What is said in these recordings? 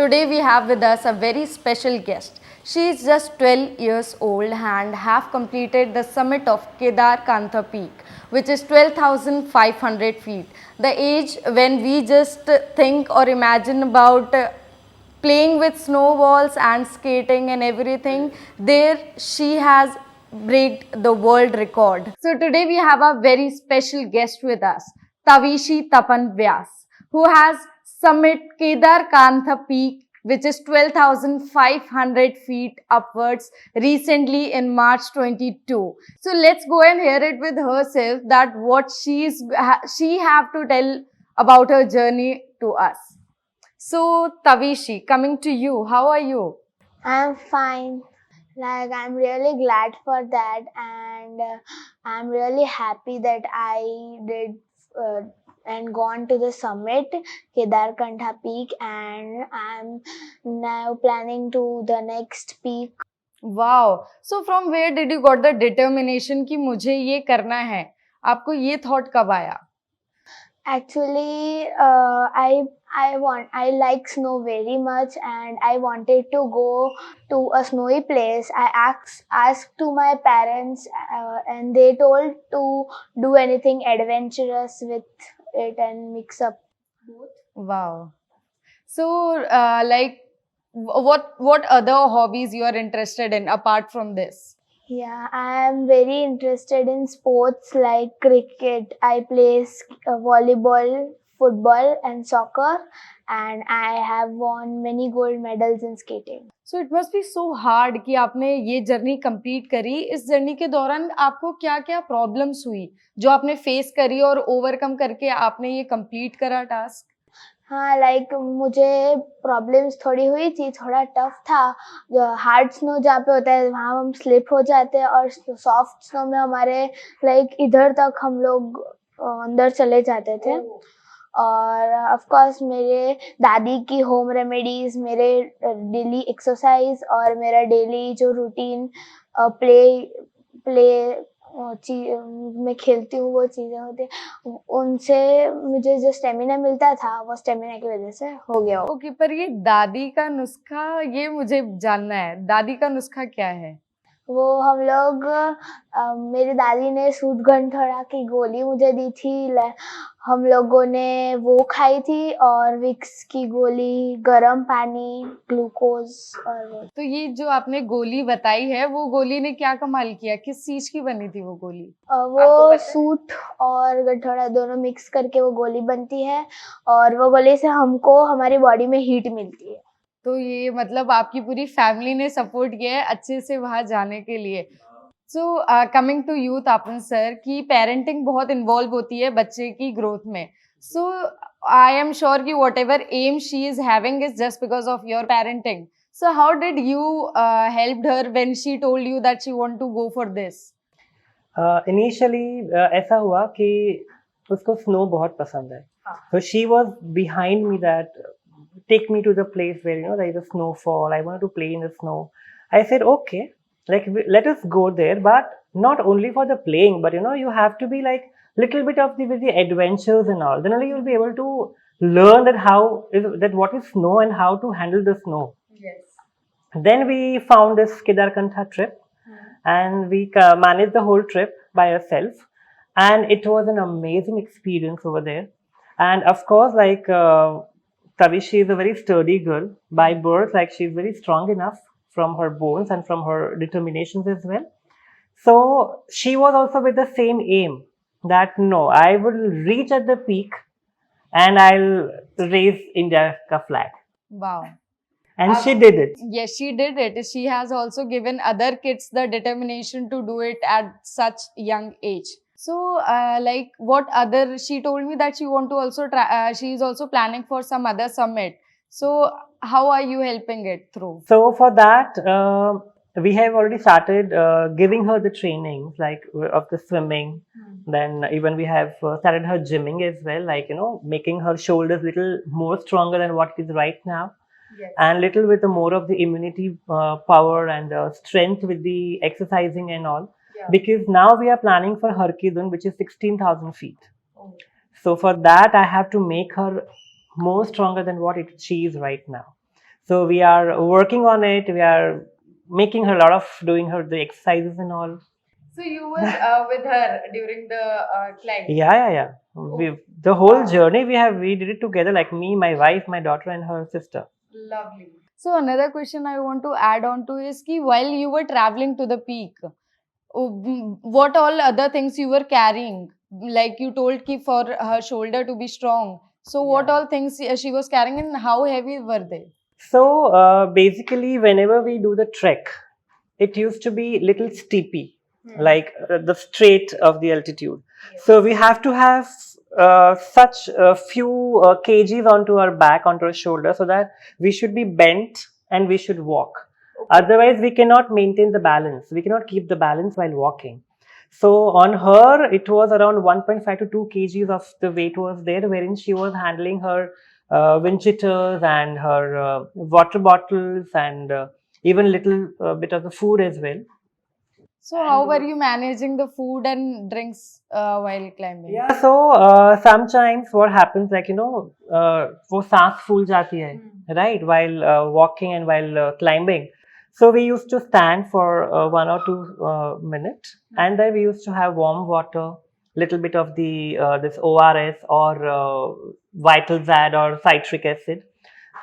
Today we have with us a very special guest. She is just 12 years old and have completed the summit of Kedarkantha Peak, which is 12,500 feet. The age when we just think or imagine about playing with snowballs and skating and everything, there she has break the world record. So today we have a very special guest with us, Tavishee Vyas, who has summit Kedarkantha Peak, which is 12,500 feet upwards recently in March 22. So let's go and hear it with herself that what she have to tell about her journey to us. So Tavishee, coming to you, how are you? I'm fine. Like, I'm really glad for that, and I'm really happy that I did and gone to the summit, Kedarkantha Peak, and I'm now planning to the next peak. Wow. So from where did you got the determination कि मुझे ये करना है? आपको ये thought कब आया? Actually, I like snow very much, and I wanted to go to a snowy place. I asked to my parents, and they told to do anything adventurous with it and mix up both. Wow. So what other hobbies you are interested in apart from this? Yeah, I am very interested in sports like cricket. I play volleyball, football, and soccer, and I have won many gold medals in skating. So it must be so hard कि आपने ये journey complete करी. इस journey के दौरान आपको क्या-क्या problems हुई जो आपने फेस करी और ओवरकम करके आपने ये कंप्लीट करा टास्क? हाँ, लाइक मुझे प्रॉब्लम्स थोड़ी हुई थी, थोड़ा टफ था. हार्ड स्नो जहाँ पे होता है वहाँ हम स्लिप हो जाते हैं, और सॉफ्ट स्नो में हमारे लाइक इधर तक हम लोग अंदर चले जाते थे. और ऑफ कोर्स मेरे दादी की होम रेमेडीज, मेरे डेली एक्सरसाइज और मेरा डेली जो रूटीन प्ले प्ले मैं खेलती हूँ, वो चीज़ें होती हैं, उनसे मुझे जो स्टेमिना मिलता था वो स्टेमिना की वजह से हो गया. ओके, पर ये दादी का नुस्खा ये मुझे जानना है. दादी का नुस्खा क्या है? वो हम लोग मेरी दादी ने सूटगंठड़ा की गोली मुझे दी थी. हम लोगों ने वो खाई थी, और विक्स की गोली, गर्म पानी, ग्लूकोज. और तो ये जो आपने गोली बताई है वो गोली ने क्या कमाल किया? किस चीज की बनी थी वो गोली? वो सूट और गठोड़ा दोनों मिक्स करके वो गोली बनती है, और वो गोली से हमको हमारी बॉडी में हीट मिलती है. तो ये मतलब आपकी पूरी फैमिली ने सपोर्ट किया है अच्छे से वहां जाने के लिए. So coming to you Tapan sir, कि पेरेंटिंग बहुत इन्वॉल्व होती है बच्चे की ग्रोथ में. सो आई एम श्योर कि whatever aim she is having is just because of your parenting. So how did you help her when she told you that she want to go for this? Initially ऐसा हुआ कि उसको snow बहुत पसंद है. So she was behind me that take me to the place where there is a snowfall. I wanted to play in the snow. I said okay, like let us go there, but not only for the playing, but you have to be like little bit of the adventures and all. Then only you'll be able to learn that what is snow and how to handle the snow. Yes. Then we found this Kedarkantha trip, and we managed the whole trip by ourselves, and it was an amazing experience over there. And of course, like Tavishee is a very sturdy girl by birth. Like, she's very strong enough from her bones and from her determinations as well. So she was also with the same aim that no, I will reach at the peak and I'll raise India's flag. Wow. And she did it. Yes, she did it. She has also given other kids the determination to do it at such young age. So, like, what other? She told me that she want to also try. She is also planning for some other summit. So, how are you helping it through? So for that, we have already started giving her the trainings, like of the swimming. Then even we have started her gymming as well, like making her shoulders little more stronger than what it is right now. Yes. And little with the more of the immunity power and strength with the exercising and all. Yeah. Because now we are planning for Harkidun, which is 16,000 feet. Oh. So for that, I have to make her more stronger than what she is right now. So we are working on it. We are making her a lot of doing her the exercises and all. So you were with her during the climb. Yeah. The whole journey we did it together, like me, my wife, my daughter, and her sister. Lovely. So another question I want to add on to is ki while you were traveling to the peak, what all other things you were carrying? Like you told ki for her shoulder to be strong. So what Yeah. all things she was carrying and how heavy were they? So basically, whenever we do the trek, it used to be little steepy, like the straight of the altitude. So we have to have such a few kgs onto our back, onto our shoulder, so that we should be bent and we should walk. Otherwise, we cannot maintain the balance. We cannot keep the balance while walking. So on her, it was around 1.5 to 2 kgs of the weight was there, wherein she was handling her wind cheaters and her water bottles and even little bit of the food as well. So how were you managing the food and drinks while climbing? Yeah, so sometimes what happens, like वो सांस फूल जाती है, right, while walking and while climbing. So we used to stand for 1 or 2 minutes, and then we used to have warm water, little bit of the this ORS or Vital Zad or citric acid,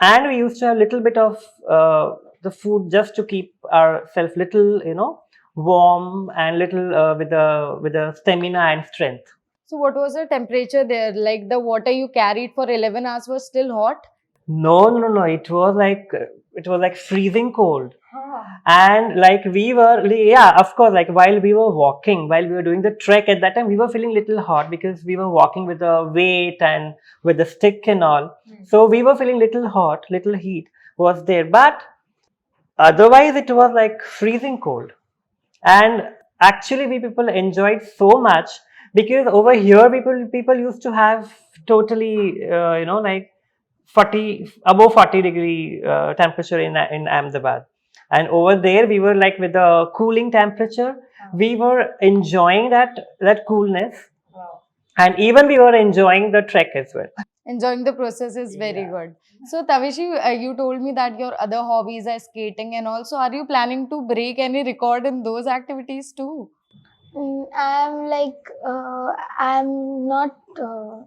and we used to have little bit of the food just to keep ourselves little, warm and little with the stamina and strength. So what was the temperature there? Like the water you carried for 11 hours was still hot? No. It was like freezing cold. And like we were, yeah, of course, like while we were walking, while we were doing the trek at that time, we were feeling little hot because we were walking with the weight and with the stick and all. So we were feeling little hot, little heat was there. But otherwise, it was like freezing cold. And actually, we people enjoyed so much because over here, people used to have totally, like 40 above 40-degree temperature in Ahmedabad, and over there we were like with the cooling temperature. We were enjoying that coolness, and even we were enjoying the trek as well. Enjoying the process is very good. So Tavishi, you told me that your other hobbies are skating and also are you planning to break any record in those activities too? I'm like I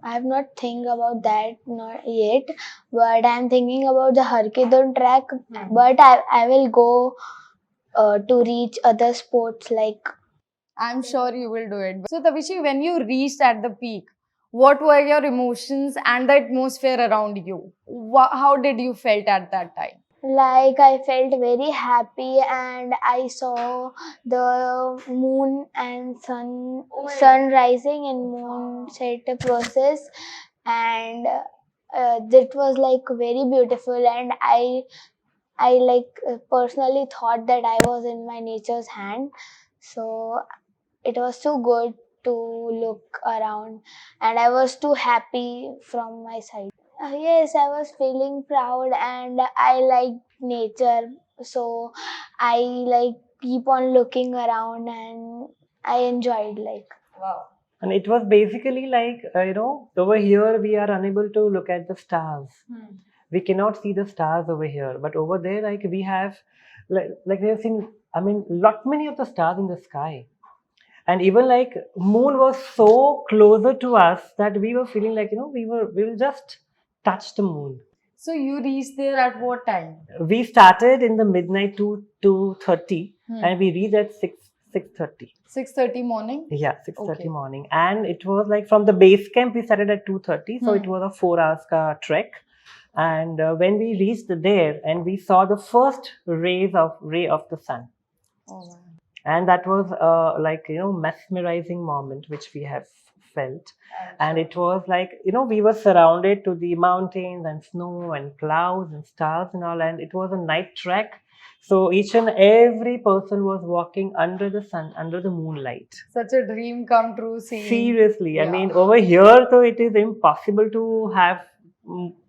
have not think about that not yet, but I'm thinking about the Harkidon track. But I will go to reach other sports like. I'm sure you will do it. So Tavishi, when you reached at the peak, what were your emotions and the atmosphere around you? How did you felt at that time? Like I felt very happy and I saw the moon and sun rising and moon set process, and that was like very beautiful, and I like personally thought that I was in my nature's hand. So it was too good to look around, and I was too happy from my side. Yes, I was feeling proud and I like nature. So I like keep on looking around and I enjoyed like. Wow. And it was basically like, over here we are unable to look at the stars. We cannot see the stars over here, but over there, like we have, like we have seen, I mean, lot many of the stars in the sky. And even like moon was so closer to us that we were feeling like, we will just touch the moon. So you reached there at what time? We started in the midnight to 2:30, and we reached at 6:30. 6:30 morning? Yeah, 6:30 Okay. morning. And it was like from the base camp, we started at 2:30. So it was a 4 hours trek. And when we reached there and we saw the first ray of the sun. Oh, wow. And that was like, mesmerizing moment which we have felt. And it was like, we were surrounded to the mountains and snow and clouds and stars and all. And it was a night trek. So each and every person was walking under the sun, under the moonlight. Such a dream come true seeing. Seriously, I Yeah. mean, over here, though, it is impossible to have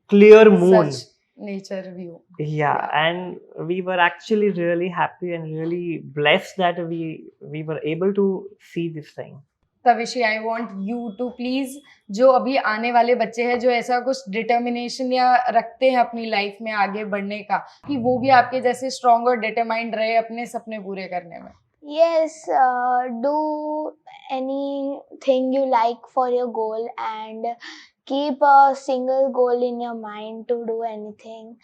clear moon. Such nature view. Yeah, and we were actually really happy and really blessed that we were able to see this thing. Tavishi, I want you to please, जो अभी आने वाले बच्चे हैं जो ऐसा कुछ determination या रखते हैं अपनी लाइफ में आगे बढ़ने का, कि वो भी आपके जैसे स्ट्रॉन्ग और डिटरमाइंड रहे अपने सपने पूरे करने में. Yes, do anything you like for your goal and keep a single goal in your mind to do anything.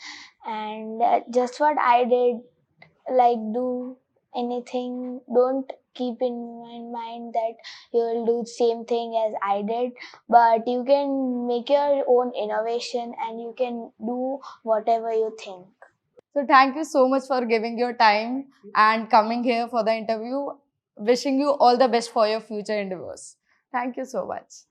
And just what I did, like do anything. Don't keep in mind that you will do the same thing as I did, but you can make your own innovation and you can do whatever you think. So thank you so much for giving your time and coming here for the interview. Wishing you all the best for your future endeavors. Thank you so much.